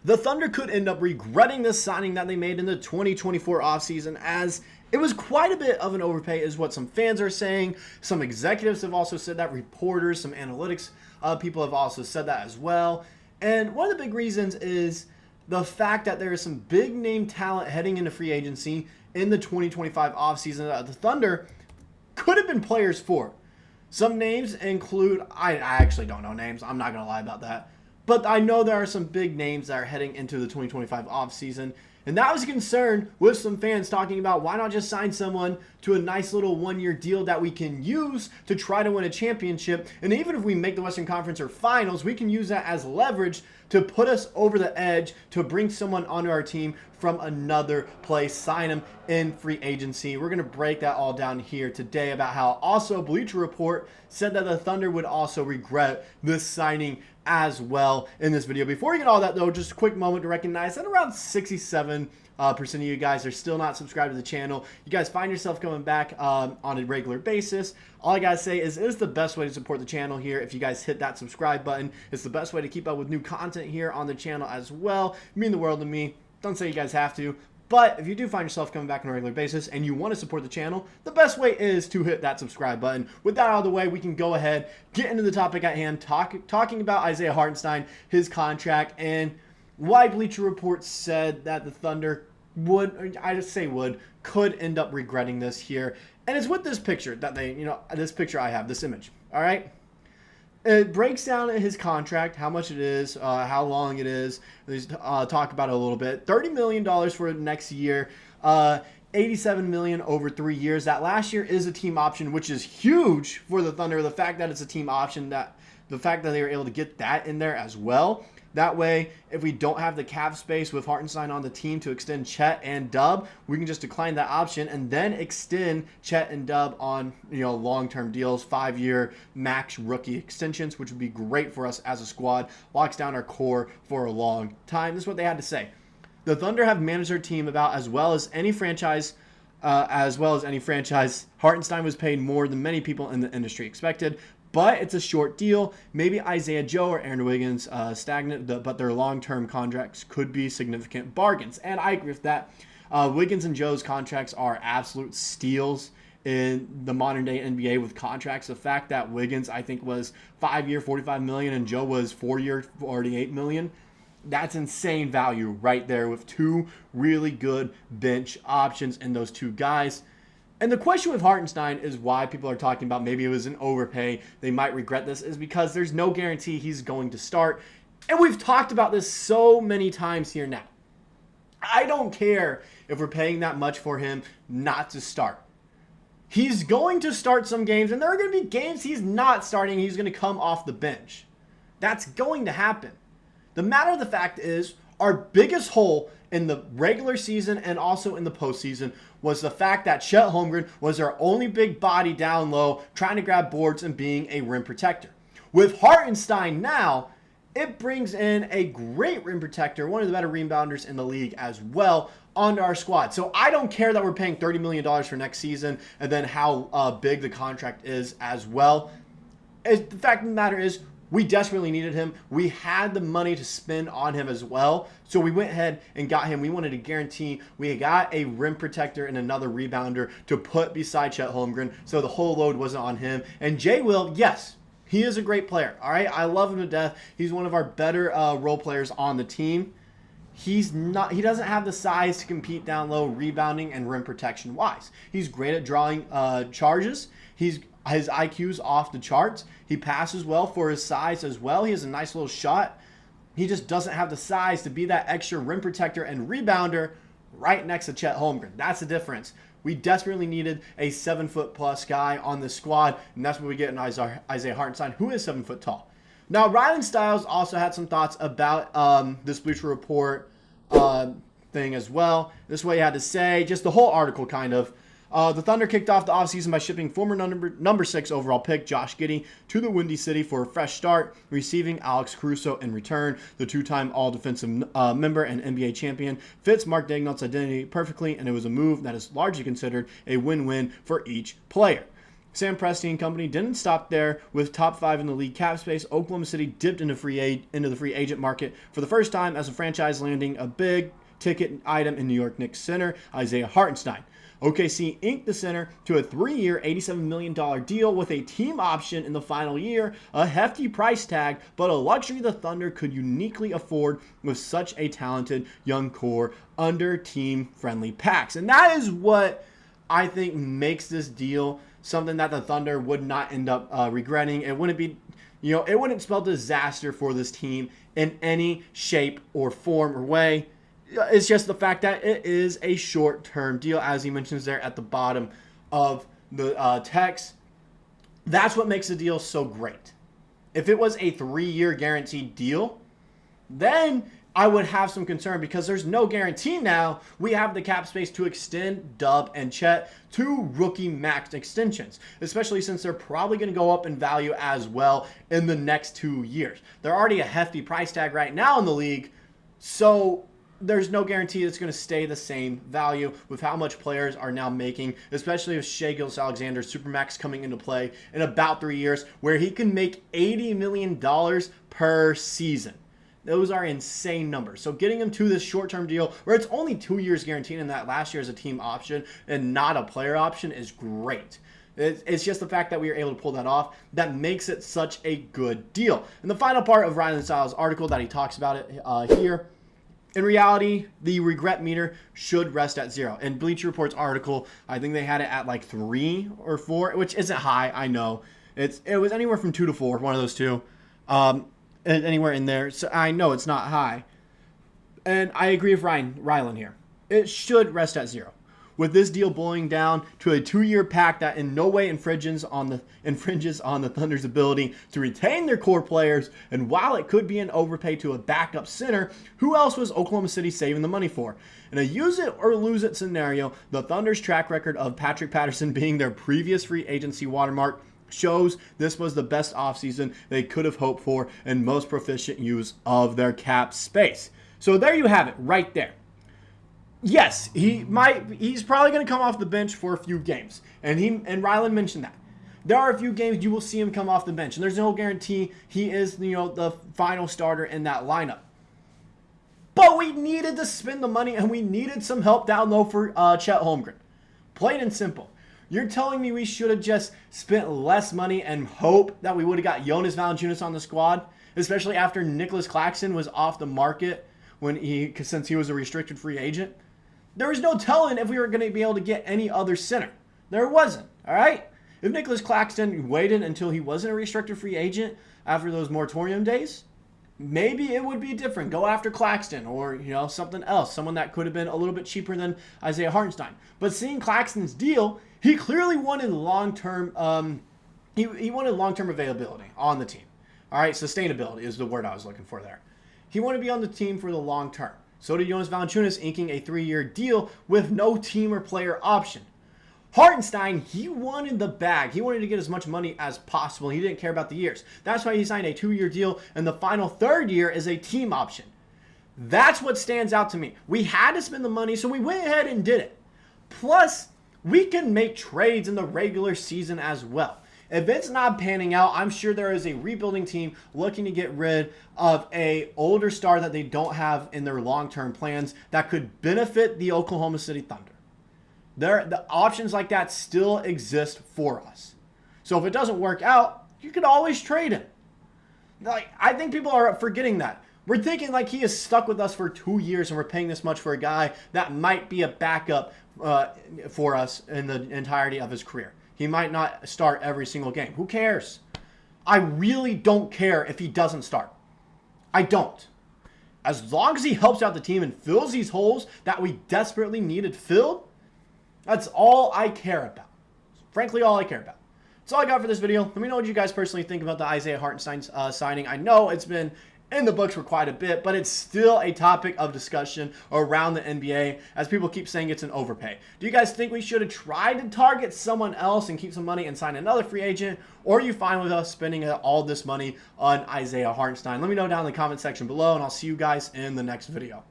The Thunder could end up regretting this signing that they made in the 2024 offseason, as it was quite a bit of an overpay is what some fans are saying. Some executives have also said that, reporters, some analytics people have also said that as well. And one of the big reasons is the fact that there is some big name talent heading into free agency in the 2025 offseason that the Thunder could have been players for. Some names include, I actually don't know names, I'm not going to lie about that. But I know there are some big names that are heading into the 2025 offseason. And that was a concern with some fans talking about why not just sign someone to a nice little one-year deal that we can use to try to win a championship. And even if we make the Western Conference or finals, we can use that as leverage to put us over the edge to bring someone onto our team from another place, sign them in free agency. We're going to break that all down here today about how also Bleacher Report said that the Thunder would also regret this signing as well in this video. Before we get all that though, just a quick moment to recognize that around 67% of you guys are still not subscribed to the channel. You guys find yourself coming back on a regular basis. All I gotta say is it is the best way to support the channel here. If you guys hit that subscribe button, it's the best way to keep up with new content here on the channel as well. It means the world to me. Don't say you guys have to, but if you do find yourself coming back on a regular basis and you want to support the channel, the best way is to hit that subscribe button. With that out of the way, we can go ahead, get into the topic at hand, talking about Isaiah Hartenstein, his contract, and why Bleacher Report said that the Thunder could end up regretting this here. And it's with this picture that this picture I have, this image, all right? It breaks down his contract, how much it is, how long it is. Let's talk about it a little bit. $30 million for next year, $87 million over 3 years. That last year is a team option, which is huge for the Thunder. The fact that it's a team option, the fact that they were able to get that in there as well. That way, if we don't have the cap space with Hartenstein on the team to extend Chet and Dub, we can just decline that option and then extend Chet and Dub on long-term deals, 5-year max rookie extensions, which would be great for us as a squad. Locks down our core for a long time. This is what they had to say. The Thunder have managed their team about as well as any franchise. Hartenstein was paid more than many people in the industry expected. But it's a short deal. Maybe Isaiah Joe or Aaron Wiggins stagnant, but their long-term contracts could be significant bargains. And I agree with that. Wiggins and Joe's contracts are absolute steals in the modern-day NBA with contracts. The fact that Wiggins, I think, was 5-year, $45 million, and Joe was 4-year, $48 million, that's insane value right there with two really good bench options in those two guys. And the question with Hartenstein is why people are talking about maybe it was an overpay, they might regret this, is because there's no guarantee he's going to start. And we've talked about this so many times here now. I don't care if we're paying that much for him not to start. He's going to start some games, and there are going to be games he's not starting. He's going to come off the bench. That's going to happen. The matter of the fact is, our biggest hole in the regular season and also in the postseason was the fact that Chet Holmgren was our only big body down low, trying to grab boards and being a rim protector. With Hartenstein now, it brings in a great rim protector, one of the better rebounders in the league as well, onto our squad. So I don't care that we're paying $30 million for next season and then how big the contract is as well. The fact of the matter is, we desperately needed him. We had the money to spend on him as well. So we went ahead and got him. We wanted to guarantee we got a rim protector and another rebounder to put beside Chet Holmgren so the whole load wasn't on him. And Jay Will, yes, he is a great player. All right, I love him to death. He's one of our better role players on the team. He doesn't have the size to compete down low, rebounding and rim protection wise. He's great at drawing charges. His IQ's off the charts. He passes well for his size as well. He has a nice little shot. He just doesn't have the size to be that extra rim protector and rebounder right next to Chet Holmgren. That's the difference. We desperately needed a 7-foot-plus guy on the squad, and that's what we get in Isaiah Hartenstein, who is 7 foot tall. Now, Ryan Stiles also had some thoughts about this Bleacher Report thing as well. This is what he had to say, just the whole article kind of. The Thunder kicked off the offseason by shipping former number 6 overall pick Josh Giddey to the Windy City for a fresh start, receiving Alex Caruso in return. The two-time All-Defensive member and NBA champion fits Mark Daigneault's identity perfectly, and it was a move that is largely considered a win-win for each player. Sam Presti and company didn't stop there. With top 5 in the league cap space, Oklahoma City dipped into the free agent market for the first time as a franchise, landing a big ticket item in New York Knicks center Isaiah Hartenstein. OKC inked the center to a 3-year, $87 million deal with a team option in the final year, a hefty price tag, but a luxury the Thunder could uniquely afford with such a talented young core under team-friendly packs. And that is what I think makes this deal something that the Thunder would not end up regretting. It wouldn't be, it wouldn't spell disaster for this team in any shape or form or way. It's just the fact that it is a short-term deal, as he mentions there at the bottom of the text. That's what makes the deal so great. If it was a 3-year guaranteed deal, then I would have some concern because there's no guarantee now. We have the cap space to extend Dub and Chet to rookie max extensions, especially since they're probably going to go up in value as well in the next 2 years. They're already a hefty price tag right now in the league, so there's no guarantee it's going to stay the same value with how much players are now making, especially with Shai Gilgeous-Alexander Supermax coming into play in about 3 years, where he can make $80 million per season. Those are insane numbers. So getting him to this short-term deal where it's only 2 years guaranteed and that last year is a team option and not a player option is great. It's just the fact that we were able to pull that off that makes it such a good deal. And the final part of Rylan Stiles' article that he talks about it here, in reality, the regret meter should rest at 0. In Bleacher Report's article, I think they had it at like 3 or 4, which isn't high, I know. It was anywhere from 2 to 4, one of those two. Anywhere in there. So I know it's not high. And I agree with Rylan here. It should rest at 0. With this deal boiling down to a 2-year pact that in no way infringes on the Thunder's ability to retain their core players, and while it could be an overpay to a backup center, who else was Oklahoma City saving the money for? In a use it or lose it scenario, the Thunder's track record of Patrick Patterson being their previous free agency watermark shows this was the best offseason they could have hoped for and most proficient use of their cap space. So there you have it, right there. Yes, he's probably going to come off the bench for a few games. And Rylan mentioned that. There are a few games you will see him come off the bench, and there's no guarantee he is, the final starter in that lineup. But we needed to spend the money, and we needed some help down low for Chet Holmgren. Plain and simple. You're telling me we should have just spent less money and hope that we would have got Jonas Valanciunas on the squad, especially after Nicholas Claxton was off the market since he was a restricted free agent? There was no telling if we were going to be able to get any other center. There wasn't, all right? If Nicholas Claxton waited until he wasn't a restricted free agent after those moratorium days, maybe it would be different. Go after Claxton or, something else, someone that could have been a little bit cheaper than Isaiah Hartenstein. But seeing Claxton's deal, he clearly wanted long-term he wanted long-term availability on the team. All right, sustainability is the word I was looking for there. He wanted to be on the team for the long term. So did Jonas Valanciunas, inking a 3-year deal with no team or player option. Hartenstein, he wanted the bag. He wanted to get as much money as possible. He didn't care about the years. That's why he signed a 2-year deal, and the final 3rd year is a team option. That's what stands out to me. We had to spend the money, so we went ahead and did it. Plus, we can make trades in the regular season as well. If it's not panning out, I'm sure there is a rebuilding team looking to get rid of an older star that they don't have in their long-term plans that could benefit the Oklahoma City Thunder. The options like that still exist for us. So if it doesn't work out, you could always trade him. I think people are forgetting that. We're thinking like he is stuck with us for 2 years and we're paying this much for a guy that might be a backup for us in the entirety of his career. He might not start every single game. Who cares? I really don't care if he doesn't start. I don't. As long as he helps out the team and fills these holes that we desperately needed filled, that's all I care about. Frankly, all I care about. That's all I got for this video. Let me know what you guys personally think about the Isaiah Hartenstein signing. I know it's been in the books for quite a bit, but it's still a topic of discussion around the NBA as people keep saying it's an overpay. Do you guys think we should have tried to target someone else and keep some money and sign another free agent? Or are you fine with us spending all this money on Isaiah Hartenstein? Let me know down in the comment section below, and I'll see you guys in the next video.